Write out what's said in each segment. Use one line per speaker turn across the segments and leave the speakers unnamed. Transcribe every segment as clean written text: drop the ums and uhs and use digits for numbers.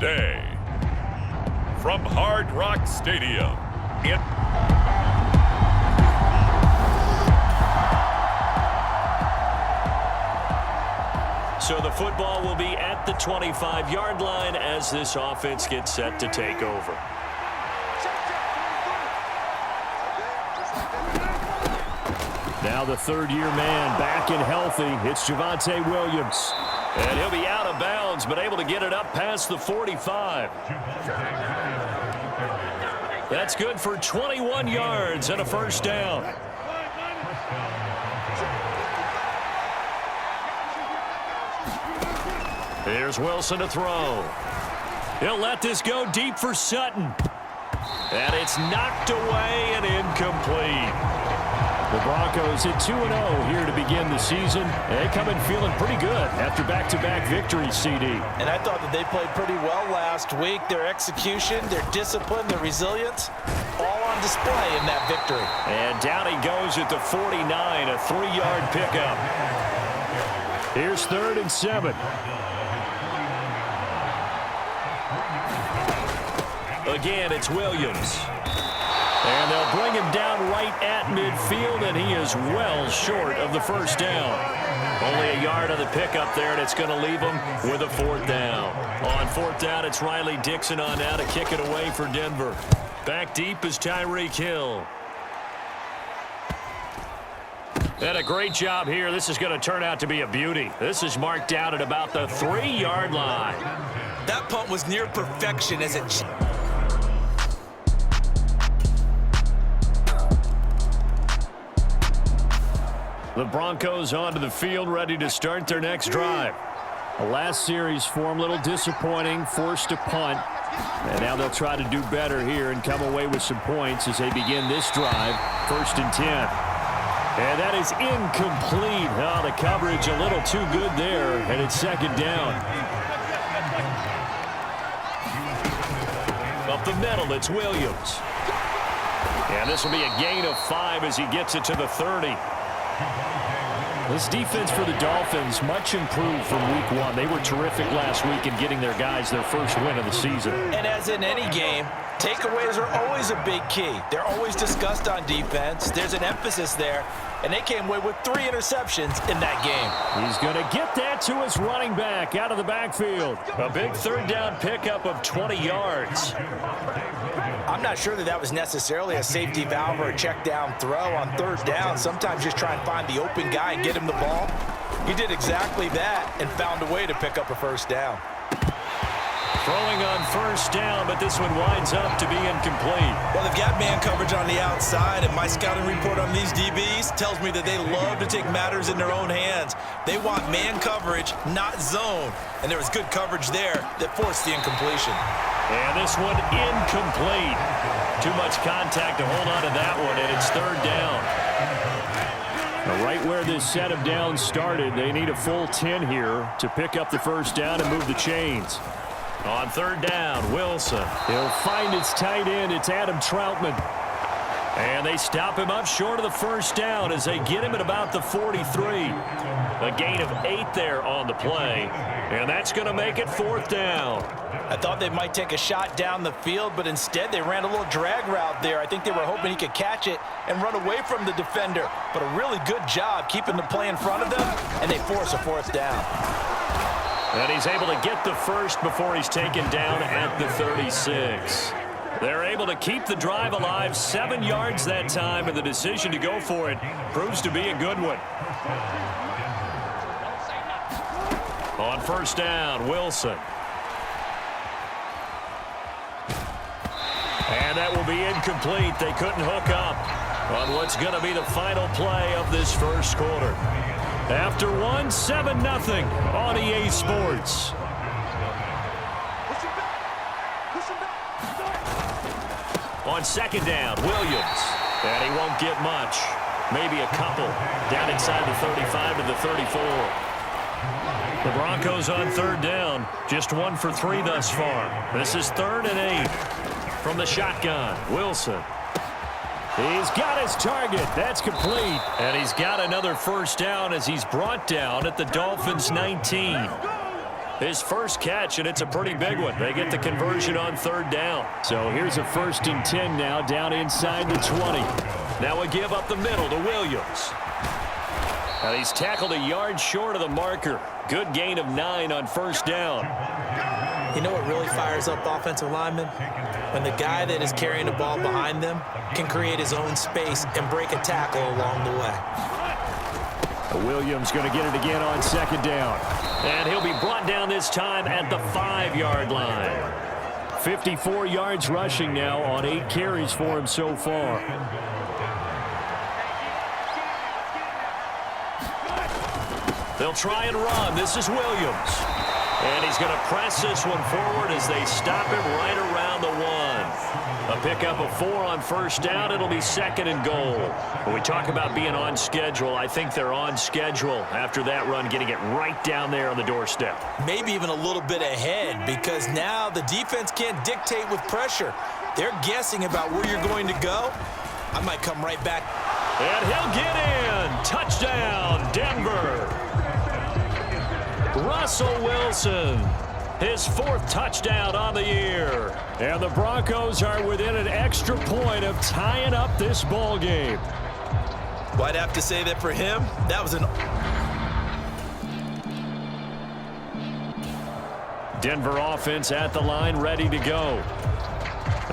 day. From Hard Rock Stadium in
So the football will be at the 25-yard line as this offense gets set to take over. Now the third-year man back and healthy. It's Javonte Williams. And he'll be out of bounds, but able to get it up past the 45. That's good for 21 yards and a first down. Here's Wilson to throw. He'll let this go deep for Sutton. And it's knocked away and incomplete. The Broncos at 2-0 here to begin the season. They come in feeling pretty good after back-to-back victories, CD.
And I thought that they played pretty well last week. Their execution, their discipline, their resilience, all on display in that victory.
And down he goes at the 49, a 3-yard pickup. Here's 3rd and 7. Again, it's Williams. And they'll bring him down right at midfield, and he is well short of the first down. Only a yard on the pickup there, and it's going to leave him with a 4th down. On 4th down, it's Riley Dixon on now to kick it away for Denver. Back deep is Tyreek Hill. And a great job here. This is going to turn out to be a beauty. This is marked down at about the 3-yard line.
That punt was near perfection as it...
The Broncos onto the field, ready to start their next drive. The last series for them, a little disappointing, forced to punt. And now they'll try to do better here and come away with some points as they begin this drive, 1st and 10. And that is incomplete. Oh, the coverage a little too good there, and it's 2nd down. Up the middle, it's Williams. And this will be a gain of 5 as he gets it to the 30. This defense for the Dolphins much improved from week 1. They were terrific last week in getting their guys their first win of the season.
And as in any game, takeaways are always a big key. They're always discussed on defense. There's an emphasis there, and they came away with 3 interceptions in that game.
He's going to get that to his running back out of the backfield. A big 3rd down pickup of 20 yards.
I'm not sure that was necessarily a safety valve or a check down throw on 3rd down. Sometimes just try and find the open guy and get him the ball. He did exactly that and found a way to pick up a 1st down.
Throwing on 1st down, but this one winds up to be incomplete.
Well, they've got man coverage on the outside, and my scouting report on these DBs tells me that they love to take matters in their own hands. They want man coverage, not zone. And there was good coverage there that forced the incompletion.
And this one incomplete. Too much contact to hold on to that one, and it's 3rd down. Now, right where this set of downs started, they need a full 10 here to pick up the 1st down and move the chains. On 3rd down, Wilson. He'll find his tight end. It's Adam Troutman. And they stop him up short of the 1st down as they get him at about the 43. A gain of 8 there on the play. And that's going to make it 4th down.
I thought they might take a shot down the field, but instead they ran a little drag route there. I think they were hoping he could catch it and run away from the defender. But a really good job keeping the play in front of them, and they force a 4th down.
And he's able to get the 1st before he's taken down at the 36. They're able to keep the drive alive, 7 yards that time, and the decision to go for it proves to be a good one. On 1st down, Wilson. And that will be incomplete. They couldn't hook up on what's going to be the final play of this 1st quarter. After 1, 7-0 on EA Sports. On 2nd down, Williams. And he won't get much. Maybe a couple. Down inside the 35 to the 34. The Broncos on 3rd down. Just 1 for 3 thus far. This is 3rd and 8. From the shotgun, Wilson. He's got his target. That's complete. And he's got another 1st down as he's brought down at the Dolphins' 19. His first catch, and it's a pretty big one. They get the conversion on third down.
So here's a 1st and 10 now, down inside the 20.
Now a give up the middle to Williams. And he's tackled a yard short of the marker. Good gain of 9 on first down.
You know what really fires up offensive linemen? When the guy that is carrying the ball behind them can create his own space and break a tackle along the way.
Williams going to get it again on 2nd down.
And he'll be brought down this time at the 5-yard line.
54 yards rushing now on 8 carries for him so far.
They'll try and run. This is Williams. And he's going to press this one forward as they stop him right around the 1. A pickup of 4 on first down. It'll be 2nd and goal. When we talk about being on schedule, I think they're on schedule after that run, getting it right down there on the doorstep.
Maybe even a little bit ahead, because now the defense can't dictate with pressure. They're guessing about where you're going to go. I might come right back.
And he'll get in. Touchdown, Denver. Russell Wilson, his 4th touchdown on the year.
And the Broncos are within an extra point of tying up this ball game.
Well, I'd have to say that for him, that was an...
Denver offense at the line, ready to go.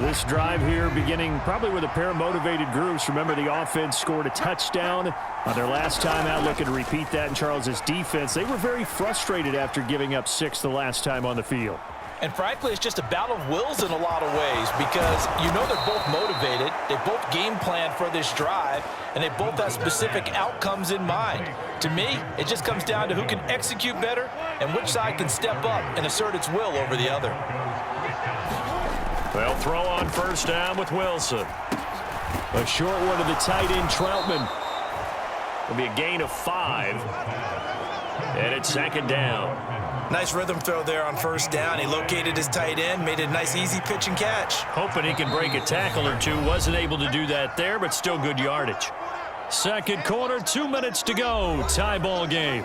This drive here beginning probably with a pair of motivated groups. Remember, the offense scored a touchdown on their last time out. Looking to repeat that in Charles's defense. They were very frustrated after giving up 6 the last time on the field.
And frankly, it's just a battle of wills in a lot of ways, because you know they're both motivated. They both game plan for this drive, and they both have specific outcomes in mind. To me, it just comes down to who can execute better and which side can step up and assert its will over the other.
They'll throw on first down with Wilson.
A short one to the tight end, Troutman.
It'll be a gain of 5. And it's 2nd down.
Nice rhythm throw there on first down. He located his tight end, made a nice easy pitch and catch.
Hoping he can break a tackle or two. Wasn't able to do that there, but still good yardage.
2nd quarter, 2 minutes to go. Tie ball game.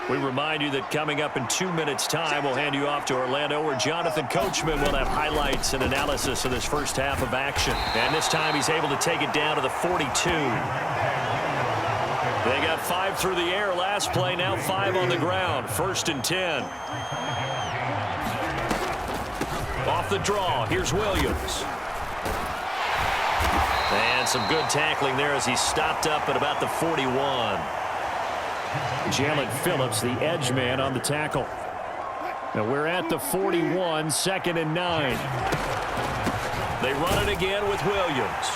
We remind you that coming up in 2 minutes' time, we'll hand you off to Orlando, where Jonathan Coachman will have highlights and analysis of this first half of action. And this time he's able to take it down to the 42. They got 5 through the air last play, now 5 on the ground. 1st and 10. Off the draw, here's Williams. And some good tackling there as he stopped up at about the 41.
Jalen Phillips, the edge man, on the tackle. Now we're at the 41, 2nd and 9.
They run it again with Williams.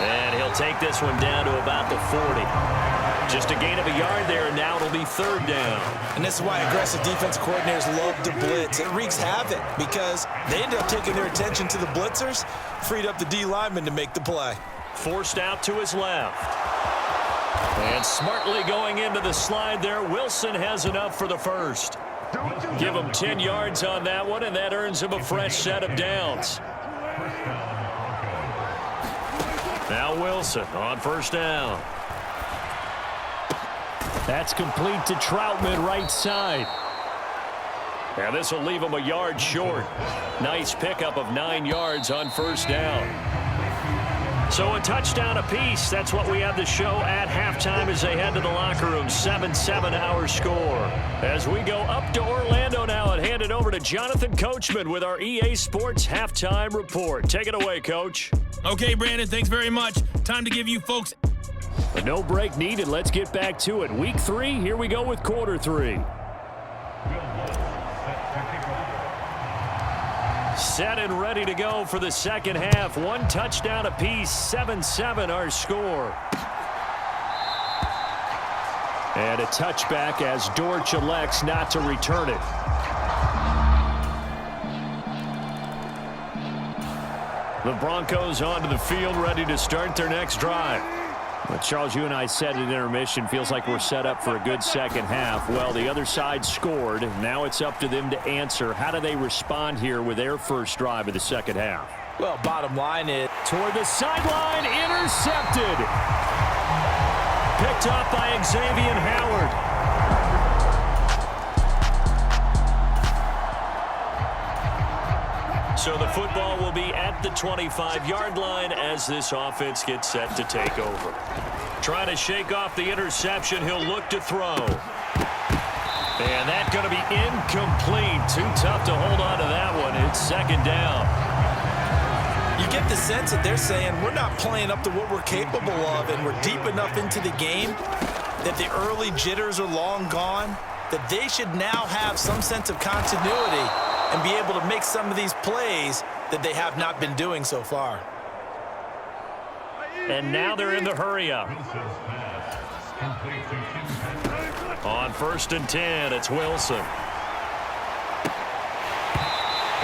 And he'll take this one down to about the 40. Just a gain of a yard there, and now it'll be 3rd down.
And this is why aggressive defense coordinators love to blitz. It wreaks havoc because they end up taking their attention to the blitzers, freed up the D lineman to make the play.
Forced out to his left. And smartly going into the slide there, Wilson has enough for the 1st. Give him 10 yards on that one, and that earns him a fresh set of downs. Now Wilson on first down.
That's complete to Troutman, right side.
And this will leave him a yard short. Nice pickup of 9 yards on first down. So a touchdown apiece. That's what we have the show at halftime as they head to the locker room. 7-7 our score. As we go up to Orlando now and hand it over to Jonathan Coachman with our EA Sports halftime report. Take it away, Coach.
Okay, Brandon, thanks very much. Time to give you folks...
But no break needed. Let's get back to it. Week 3, here we go with quarter 3.
Set and ready to go for the second half. 1 touchdown apiece, 7-7 our score.
And a touchback as Dortch elects not to return it.
The Broncos onto the field, ready to start their next drive.
Well, Charles, you and I said at intermission, feels like we're set up for a good second half. Well, the other side scored. Now it's up to them to answer. How do they respond here with their first drive of the second half?
Well, bottom line is...
Toward the sideline, intercepted. Picked up by Xavier Howard.
at the 25-yard line as this offense gets set to take over. Trying to shake off the interception. He'll look to throw. And that's going to be incomplete. Too tough to hold on to that one. It's second down.
You get the sense that they're saying we're not playing up to what we're capable of, and we're deep enough into the game that the early jitters are long gone, that they should now have some sense of continuity and be able to make some of these plays that they have not been doing so far.
And now they're in the hurry-up. On 1st and 10, it's Wilson.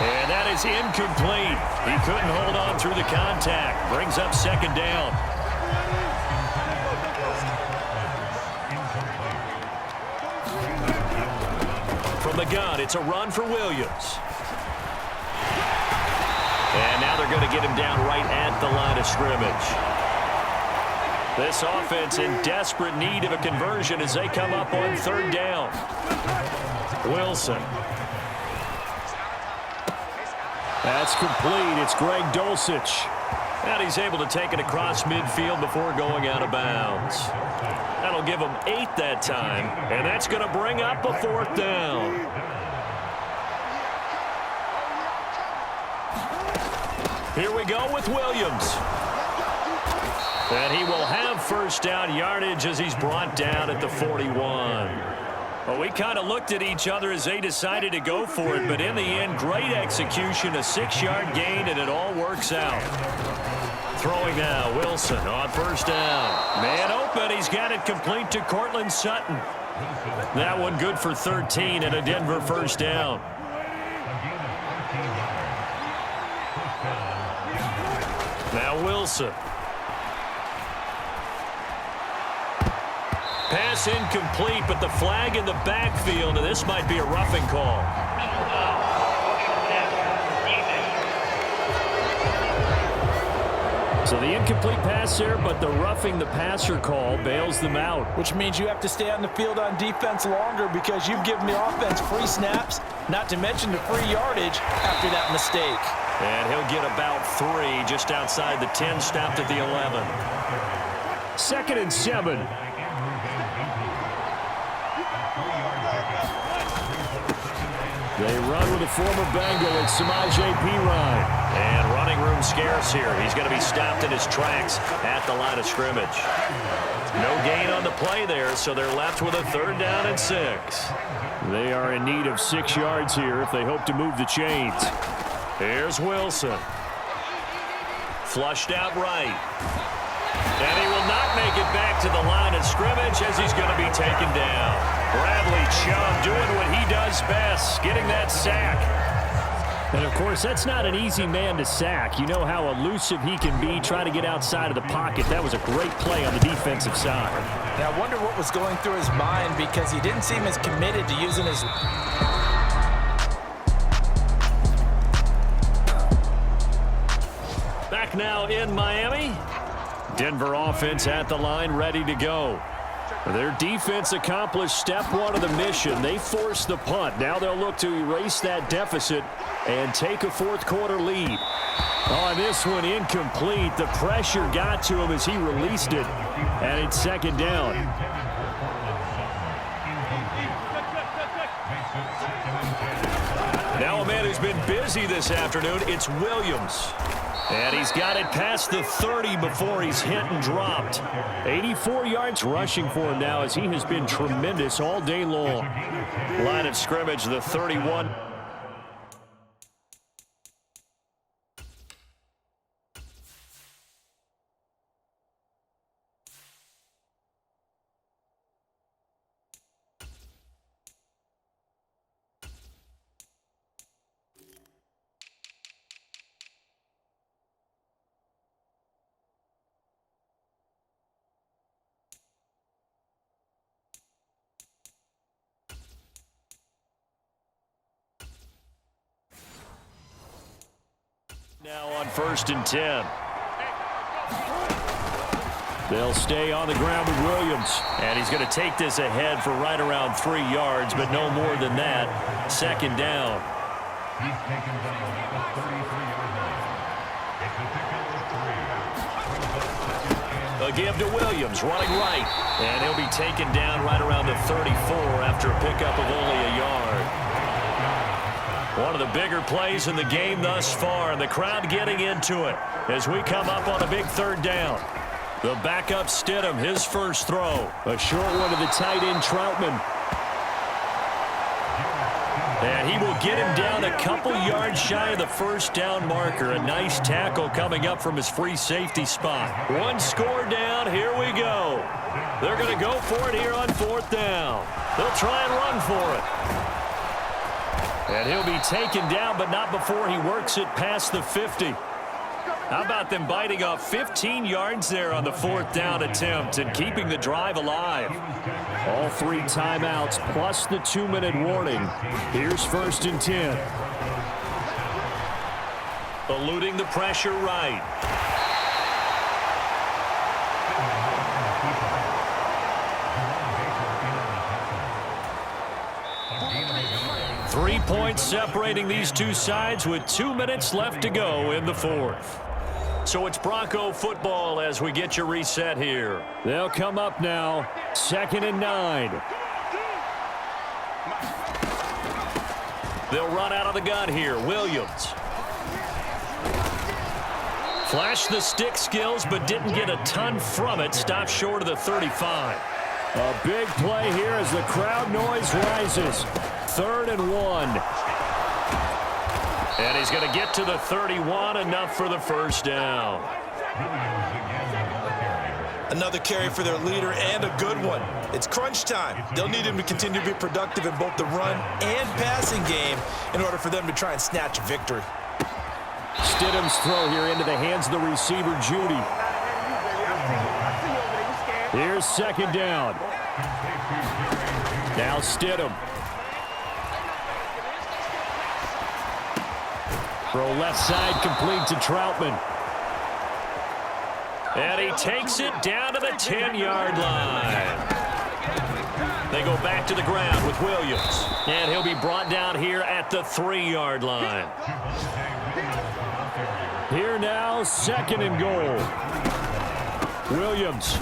And that is incomplete. He couldn't hold on through the contact. Brings up second down. From the gun, it's a run for Williams. And now they're going to get him down right at the line of scrimmage. This offense in desperate need of a conversion as they come up on 3rd down. Wilson. That's complete. It's Greg Dulcich. And he's able to take it across midfield before going out of bounds. That'll give him 8 that time, and that's going to bring up a 4th down. Here we go with Williams. And he will have 1st down yardage as he's brought down at the 41. Well, we kind of looked at each other as they decided to go for it, but in the end, great execution, a 6-yard gain, and it all works out. Throwing now, Wilson on 1st down. Man open, he's got it complete to Cortland Sutton. That one good for 13 and a Denver 1st down. Now Wilson. Pass incomplete, but the flag in the backfield, and this might be a roughing call. So the incomplete pass there, but the roughing the passer call bails them out.
Which means you have to stay on the field on defense longer because you've given the offense free snaps, not to mention the free yardage after that mistake.
And he'll get about 3 just outside the 10, stopped at the 11.
2nd and 7. They run with a former Bengal. It's Samaje Perine.
And running room scarce here. He's going to be stopped in his tracks at the line of scrimmage. No gain on the play there, so they're left with a 3rd down and 6.
They are in need of 6 yards here if they hope to move the chains.
Here's Wilson. Flushed out right. And he will not make it back to the line of scrimmage as he's going to be taken down. Bradley Chubb doing what he does best, getting that sack.
And, of course, that's not an easy man to sack. You know how elusive he can be trying to get outside of the pocket. That was a great play on the defensive side.
Now, I wonder what was going through his mind because he didn't seem as committed to using his...
Back now in Miami. Denver offense at the line, ready to go. Their defense accomplished step 1 of the mission. They forced the punt. Now they'll look to erase that deficit and take a 4th quarter lead. On this one, incomplete. The pressure got to him as he released it, and it's 2nd down. Now a man who's been busy this afternoon, it's Williams. And he's got it past the 30 before he's hit and dropped.
84 yards rushing for him now as he has been tremendous all day long.
Line of scrimmage, the 31. Now on 1st and 10.
They'll stay on the ground with Williams.
And he's going to take this ahead for right around 3 yards, but no more than that. 2nd down. A give to Williams, running right. And he'll be taken down right around the 34 after a pickup of only a yard. One of the bigger plays in the game thus far, and the crowd getting into it as we come up on a big third down. The backup Stidham, his first throw. A short one to the tight end, Troutman. And he will get him down a couple yards shy of the first down marker. A nice tackle coming up from his free safety spot. One score down. Here we go. They're going to go for it here on fourth down. They'll try and run for it. And he'll be taken down, but not before he works it past the 50. How about them biting off 15 yards there on the fourth down attempt and keeping the drive alive?
All 3 timeouts plus the 2-minute warning. Here's 1st and 10.
Eluding the pressure right. Three-points separating these two sides with 2 minutes left to go in the fourth. So it's Bronco football as we get you reset here.
They'll come up now. 2nd and 9.
They'll run out of the gun here. Williams. Flashed the stick skills, but didn't get a ton from it. Stopped short of the 35.
A big play here as the crowd noise rises. 3rd and 1.
And he's going to get to the 31, enough for the first down.
Another carry for their leader and a good one. It's crunch time. They'll need him to continue to be productive in both the run and passing game in order for them to try and snatch a victory.
Stidham's throw here into the hands of the receiver, Judy. Here's 2nd down. Now Stidham. Throw left side complete to Troutman.
And he takes it down to the 10-yard line. They go back to the ground with Williams. And he'll be brought down here at the 3-yard line.
Here now, 2nd and goal. Williams.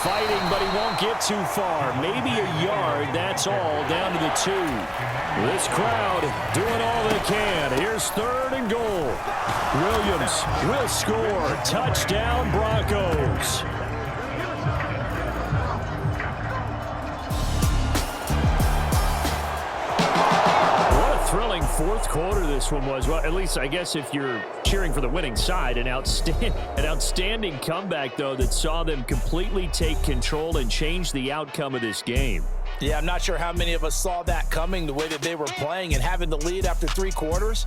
Fighting, but he won't get too far. Maybe a yard, that's all, down to the 2. This crowd doing all they can. Here's 3rd and goal. Williams will score. Touchdown, Broncos. Thrilling fourth quarter this one was. Well, at least I guess if you're cheering for the winning side, an outstanding comeback, though, that saw them completely take control and change the outcome of this game.
Yeah, I'm not sure how many of us saw that coming, the way that they were playing and having the lead after 3 quarters.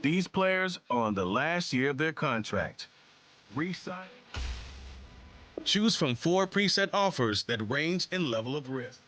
These players are on the last year of their contract. Resign. Choose from 4 preset offers that range in level of risk.